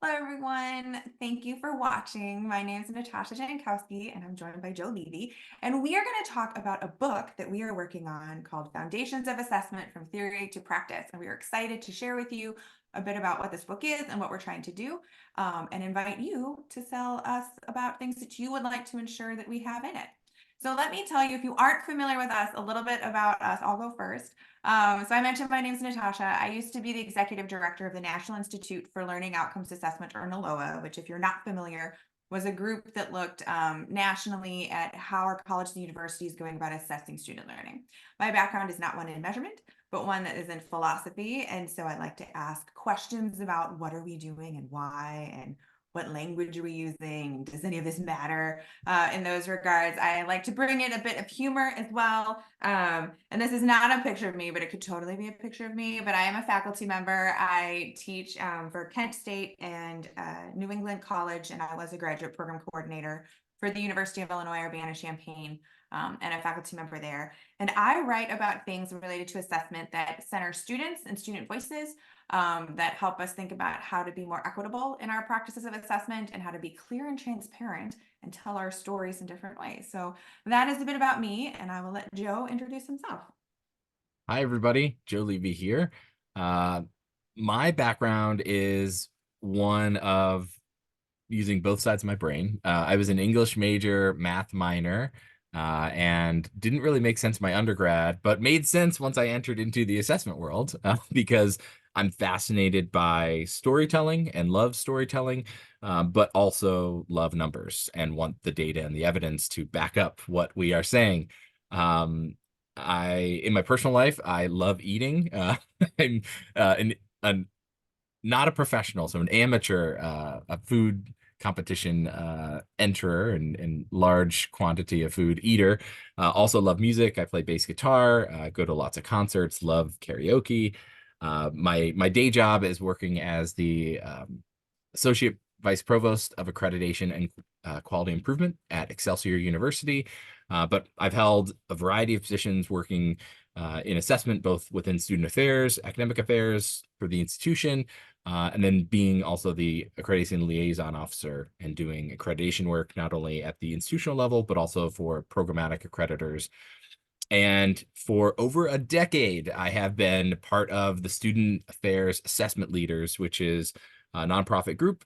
Hello, everyone. Thank you for watching. My name is Natasha Jankowski, and I'm joined by Joe Levey. And we are going to talk about a book that we are working on called Foundations of Assessment from Theory to Practice. And we are excited to share with you a bit about what this book is and what we're trying to do, and invite you to tell us about things that you would like to ensure that we have in it. So let me tell you, if you aren't familiar with us, a little bit about us. I'll go first. So I mentioned my name is Natasha. I used to be the executive director of the National Institute for Learning Outcomes Assessment, or NALOA, which, if you're not familiar, was a group that looked nationally at how our colleges and universities going about assessing student learning. My background is not one in measurement, but one that is in philosophy. And so I like to ask questions about what are we doing and why, and what language are we using? Does any of this matter? In those regards, I like to bring in a bit of humor as well. And this is not a picture of me, but it could totally be a picture of me. But I am a faculty member. I teach for Kent State and New England College, and I was a graduate program coordinator for the University of Illinois Urbana-Champaign, and a faculty member there. And I write about things related to assessment that center students and student voices, that help us think about how to be more equitable in our practices of assessment and how to be clear and transparent and tell our stories in different ways. So that is a bit about me, and I will let Joe introduce himself. Hi, everybody. Joe Levy here. Uh, my background is one of using both sides of my brain. I was an English major, math minor, and didn't really make sense in my undergrad, but made sense once I entered into the assessment world because I'm fascinated by storytelling and love storytelling, but also love numbers and want the data and the evidence to back up what we are saying. Um, in my personal life, I love eating. I'm an not a professional, so an amateur, a food competition enterer and large quantity of food eater. Also love music. I play bass guitar, go to lots of concerts, love karaoke. My day job is working as the associate vice provost of accreditation and quality improvement at Excelsior University. But I've held a variety of positions working in assessment, both within student affairs, academic affairs for the institution, and then being also the accreditation liaison officer and doing accreditation work, not only at the institutional level, but also for programmatic accreditors. And for over a decade, I have been part of the Student Affairs Assessment Leaders, which is a nonprofit group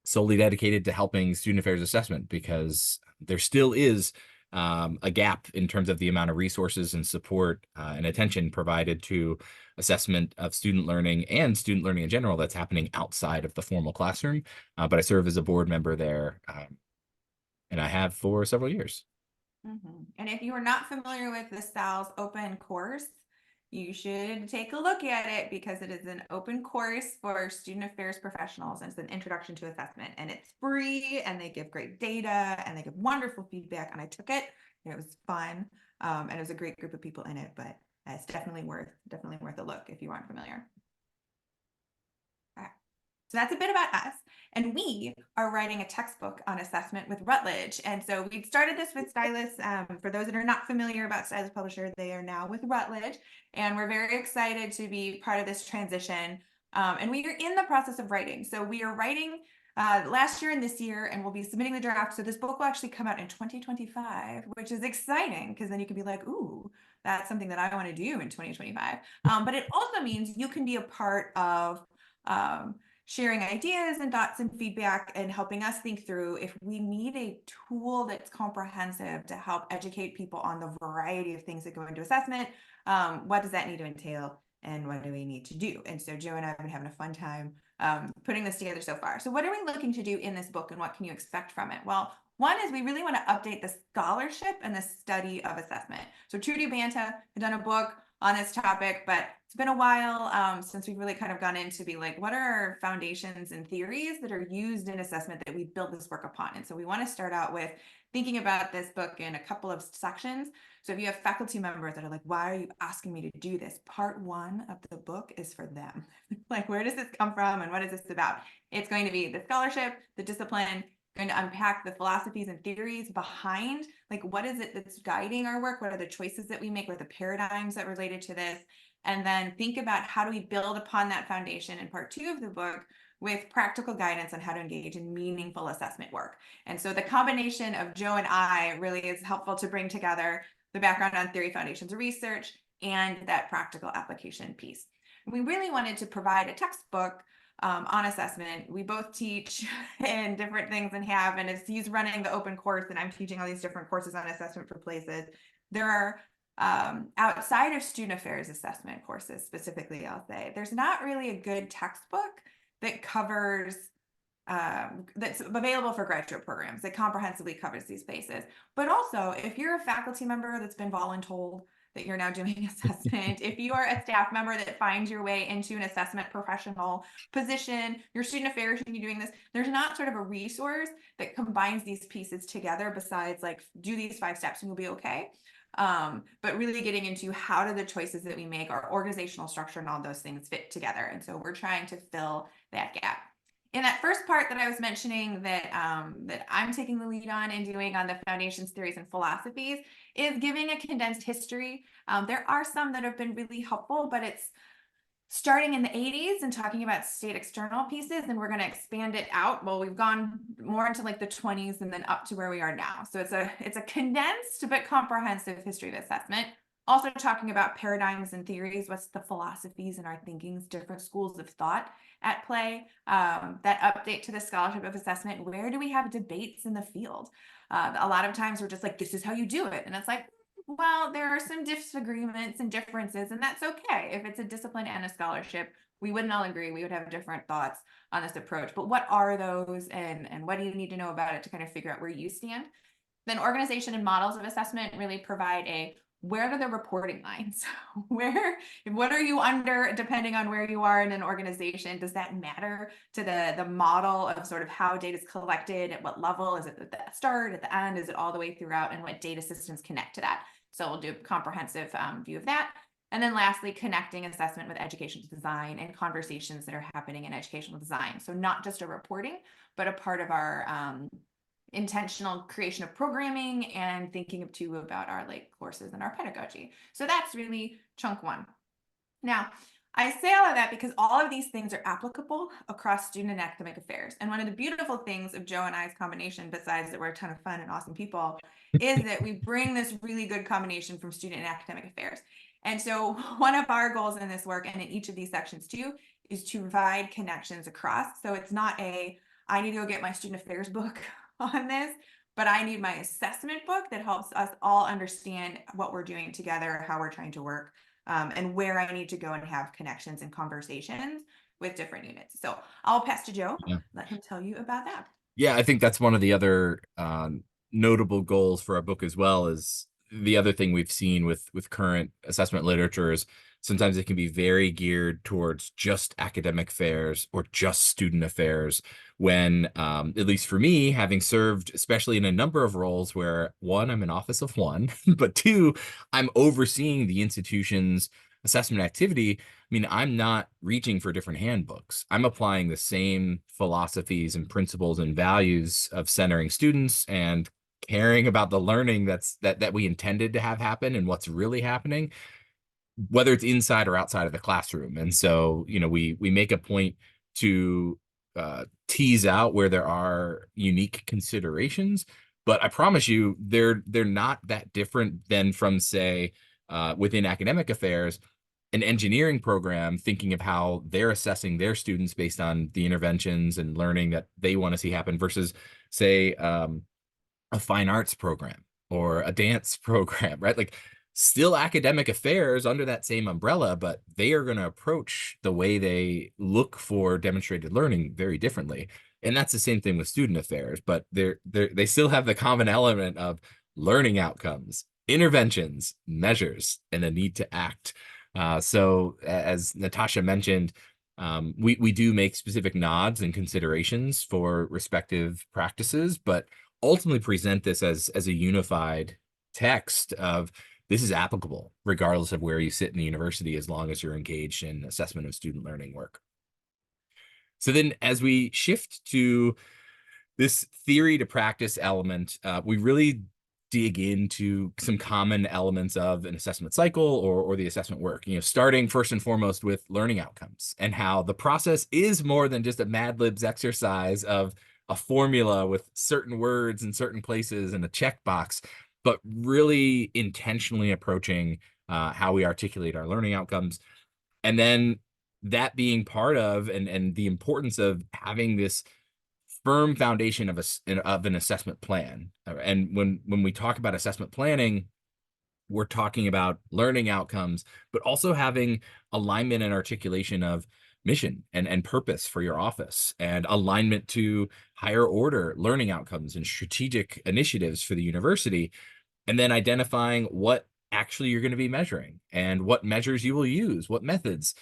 solely dedicated to helping student affairs assessment, because there still is a gap in terms of the amount of resources and support and attention provided to assessment of student learning and student learning in general that's happening outside of the formal classroom. But I serve as a board member there, and I have for several years. And if you are not familiar with the SAL's open course, you should take a look at it, because it is an open course for student affairs professionals, and it's an introduction to assessment, and it's free, and they give great data, and they give wonderful feedback. And I took it, and it was fun, and it was a great group of people in it. But it's definitely worth a look if you aren't familiar. So that's a bit about us. And we are writing a textbook on assessment with Routledge. And so we started this with Stylus. For those that are not familiar about Stylus Publisher, they are now with Routledge. And we're very excited to be part of this transition. And we are in the process of writing. So we are writing last year and this year, and we'll be submitting the draft. So this book will actually come out in 2025, which is exciting, because then you can be like, ooh, that's something that I want to do in 2025. But it also means you can be a part of sharing ideas and thoughts and feedback, and helping us think through if we need a tool that's comprehensive to help educate people on the variety of things that go into assessment. What does that need to entail, and what do we need to do? And so Joe and I have been having a fun time putting this together so far. So what are we looking to do in this book, and what can you expect from it? Well, one is we really want to update the scholarship and the study of assessment. So Trudy Banta had done a book on this topic, but it's been a while since we've really kind of gone into be like, what are our foundations and theories that are used in assessment that we build this work upon? And so we want to start out with thinking about this book in a couple of sections. So if you have faculty members that are like, why are you asking me to do this? Part one of the book is for them. Like, where does this come from, and what is this about? It's going to be the scholarship, the discipline, going to unpack the philosophies and theories behind, like, what is it that's guiding our work? What are the choices that we make? What are the paradigms that related to this? and then think about how do we build upon that foundation in part 2 of the book with practical guidance on how to engage in meaningful assessment work. And so the combination of Joe and I really is helpful to bring together the background on theory, foundations of research, and that practical application piece. We really wanted to provide a textbook on assessment. We both teach in different things and have, and as he's running the open course and I'm teaching all these different courses on assessment for places, there are outside of student affairs assessment courses specifically, I'll say, there's not really a good textbook that covers that's available for graduate programs that comprehensively covers these spaces. But also, if you're a faculty member that's been voluntold that you're now doing assessment, if you are a staff member that finds your way into an assessment professional position, your student affairs should be doing this, there's not sort of a resource that combines these pieces together besides like do these 5 steps and you'll be okay. But really getting into how do the choices that we make, our organizational structure and all those things fit together. And so we're trying to fill that gap. In that first part that I was mentioning that that I'm taking the lead on and doing on the foundations, theories, and philosophies is giving a condensed history. There are some that have been really helpful, but it's starting in the 80s and talking about state external pieces, and we're going to expand it out. Well, we've gone more into like the 20s and then up to where we are now. So it's a condensed but comprehensive history of assessment. Also talking about paradigms and theories, what's the philosophies and our thinkings, different schools of thought at play, that update to the scholarship of assessment. Where do we have debates in the field? A lot of times we're just like, this is how you do it. And it's like, well, there are some disagreements and differences, and that's okay. If it's a discipline and a scholarship, we wouldn't all agree. We would have different thoughts on this approach. But what are those, and what do you need to know about it to kind of figure out where you stand? Then organization and models of assessment really provide a where are the reporting lines? What are you under depending on where you are in an organization? Does that matter to the model of sort of how data is collected? At what level? Is it at the start, at the end? Is it all the way throughout? And what data systems connect to that? So we'll do a comprehensive view of that. And then lastly, connecting assessment with educational design and conversations that are happening in educational design. So not just a reporting, but a part of our intentional creation of programming and thinking of too about our like courses and our pedagogy. So that's really chunk 1. Now, I say all of that because all of these things are applicable across student and academic affairs. And one of the beautiful things of Joe and I's combination, besides that we're a ton of fun and awesome people, is that we bring this really good combination from student and academic affairs. And so one of our goals in this work and in each of these sections too, is to provide connections across. So it's not I need to go get my student affairs book on this, but I need my assessment book that helps us all understand what we're doing together, how we're trying to work, and where I need to go and have connections and conversations with different units. So I'll pass to Joe, let him tell you about that. Yeah, I think that's one of the other notable goals for our book as well. Is the other thing we've seen with current assessment literature is sometimes it can be very geared towards just academic affairs or just student affairs, when at least for me, having served especially in a number of roles where 1, I'm an office of 1, but 2, I'm overseeing the institution's assessment activity. I mean, I'm not reaching for different handbooks. I'm applying the same philosophies and principles and values of centering students and caring about the learning that we intended to have happen and what's really happening, whether it's inside or outside of the classroom. And so, we make a point to tease out where there are unique considerations, but I promise you, they're not that different than from, say, within academic affairs, an engineering program thinking of how they're assessing their students based on the interventions and learning that they want to see happen versus, say, a fine arts program or a dance program, right? Like, still academic affairs under that same umbrella, but they are going to approach the way they look for demonstrated learning very differently. And that's the same thing with student affairs, but they still have the common element of learning outcomes, interventions, measures, and a need to act. So as Natasha mentioned, we do make specific nods and considerations for respective practices, but ultimately present this as a unified text of this is applicable regardless of where you sit in the university, as long as you're engaged in assessment of student learning work. So then as we shift to this theory to practice element, we really dig into some common elements of an assessment cycle or the assessment work, starting first and foremost with learning outcomes and how the process is more than just a Mad Libs exercise of a formula with certain words in certain places and a checkbox, but really intentionally approaching how we articulate our learning outcomes. And then that being part of and the importance of having this firm foundation of an assessment plan. And when we talk about assessment planning, we're talking about learning outcomes, but also having alignment and articulation of mission and purpose for your office, and alignment to higher order learning outcomes and strategic initiatives for the university, and then identifying what actually you're going to be measuring and what measures you will use, what methods,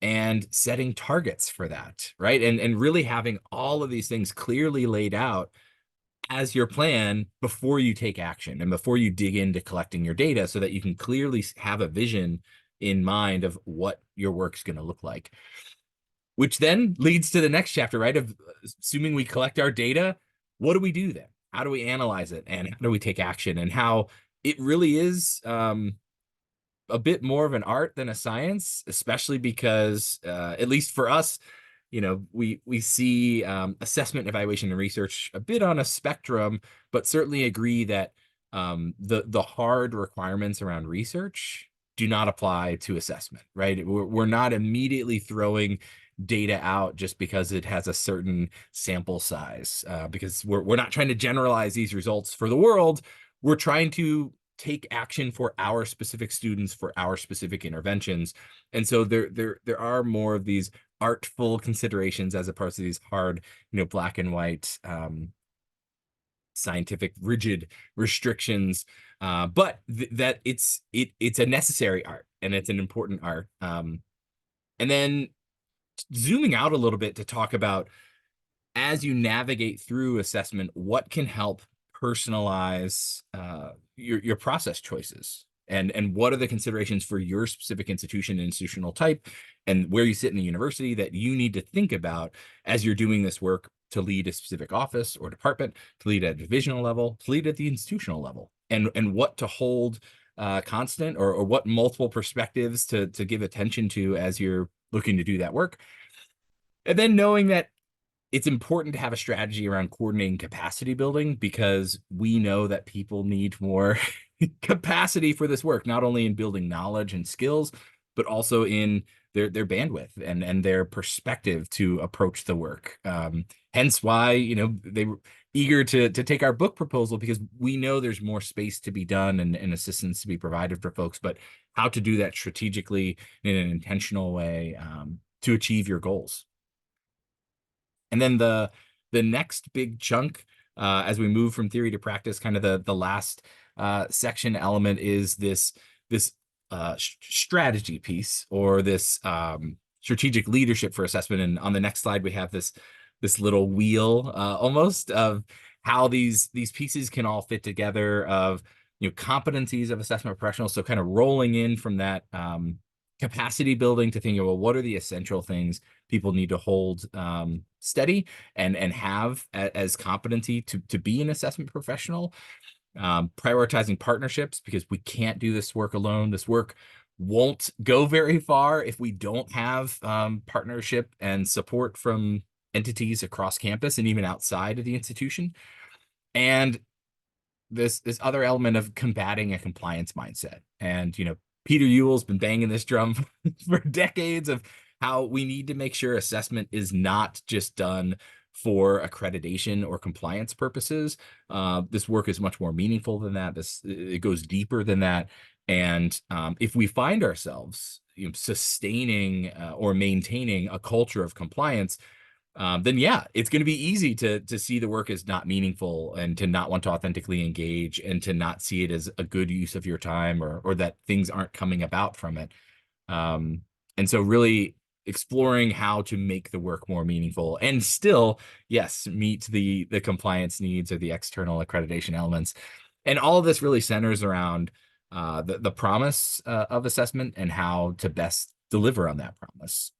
and setting targets for that, right? And really having all of these things clearly laid out as your plan before you take action and before you dig into collecting your data, so that you can clearly have a vision in mind of what your work's going to look like. Which then leads to the next chapter, right? Of assuming we collect our data, what do we do then? How do we analyze it? And how do we take action? And how it really is a bit more of an art than a science, especially because, at least for us, we see assessment, evaluation, and research a bit on a spectrum, but certainly agree that the hard requirements around research do not apply to assessment, right? We're not immediately throwing data out just because it has a certain sample size, because we're not trying to generalize these results for the world. We're trying to take action for our specific students, for our specific interventions. And so there are more of these artful considerations as opposed to these hard, black and white, scientific, rigid restrictions. But that it's a necessary art, and it's an important art. And then zooming out a little bit to talk about, as you navigate through assessment, what can help personalize your process choices, and what are the considerations for your specific institution and institutional type, and where you sit in the university, that you need to think about as you're doing this work to lead a specific office or department, to lead at a divisional level, to lead at the institutional level, and what to hold constant, or what multiple perspectives to give attention to as you're looking to do that work. And then knowing that it's important to have a strategy around coordinating capacity building, because we know that people need more capacity for this work, not only in building knowledge and skills, but also in their bandwidth and their perspective to approach the work. Hence why, they were eager to take our book proposal, because we know there's more space to be done and assistance to be provided for folks, but how to do that strategically in an intentional way, to achieve your goals. And then the next big chunk, as we move from theory to practice, kind of the last section element, is this strategy piece, or this strategic leadership for assessment. And on the next slide, we have this little wheel, almost, of how these pieces can all fit together, of competencies of assessment professionals. So kind of rolling in from that capacity building to thinking, well, what are the essential things people need to hold steady and have as competency to be an assessment professional. Prioritizing partnerships, because we can't do this work alone. This work won't go very far if we don't have partnership and support from entities across campus and even outside of the institution. And this other element of combating a compliance mindset. And Peter Ewell's been banging this drum for decades, of how we need to make sure assessment is not just done for accreditation or compliance purposes. This work is much more meaningful than that. It goes deeper than that. And if we find ourselves sustaining or maintaining a culture of compliance, then yeah, it's going to be easy to see the work as not meaningful, and to not want to authentically engage, and to not see it as a good use of your time, or that things aren't coming about from it. And so really exploring how to make the work more meaningful, and still, yes, meet the compliance needs or the external accreditation elements. And all of this really centers around the promise of assessment, and how to best deliver on that promise.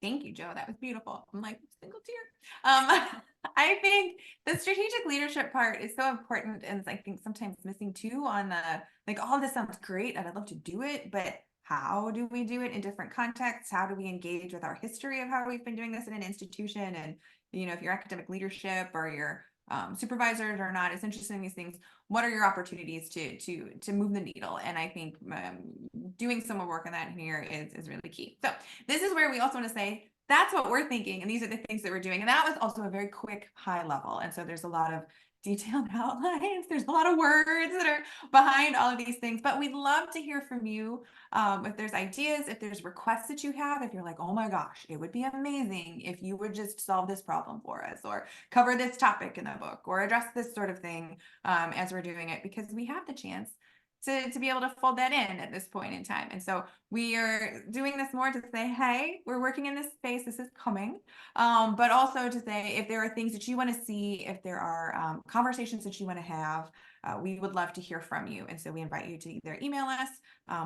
Thank you, Joe. That was beautiful. I'm like, single tear. I think the strategic leadership part is so important, and I think sometimes missing too on the like all this sounds great and I'd love to do it, but how do we do it in different contexts? How do we engage with our history of how we've been doing this in an institution? And if your academic leadership or your supervisors are not as interested in these things, what are your opportunities to move the needle? And I think doing some more work on that here is really key. So this is where we also want to say that's what we're thinking, and these are the things that we're doing. And that was also a very quick high level. And so there's a lot of detailed outlines. There's a lot of words that are behind all of these things, but we'd love to hear from you. If there's ideas, if there's requests that you have, if you're like, oh my gosh, it would be amazing if you would just solve this problem for us or cover this topic in the book or address this sort of thing as we're doing it, because we have the chance to be able to fold that in at this point in time. And so we are doing this more to say, hey, we're working in this space, this is coming, but also to say if there are things that you want to see, if there are conversations that you want to have, we would love to hear from you. And so we invite you to either email us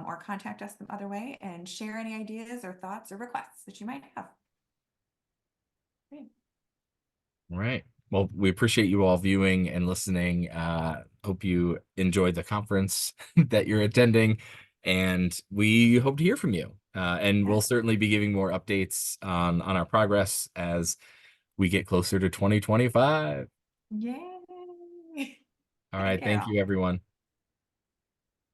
or contact us some other way and share any ideas or thoughts or requests that you might have. Great. All right. Well, we appreciate you all viewing and listening. Hope you enjoyed the conference that you're attending, and we hope to hear from you. And we'll certainly be giving more updates on our progress as we get closer to 2025. Yay. All Take right. care, Thank all. you, everyone.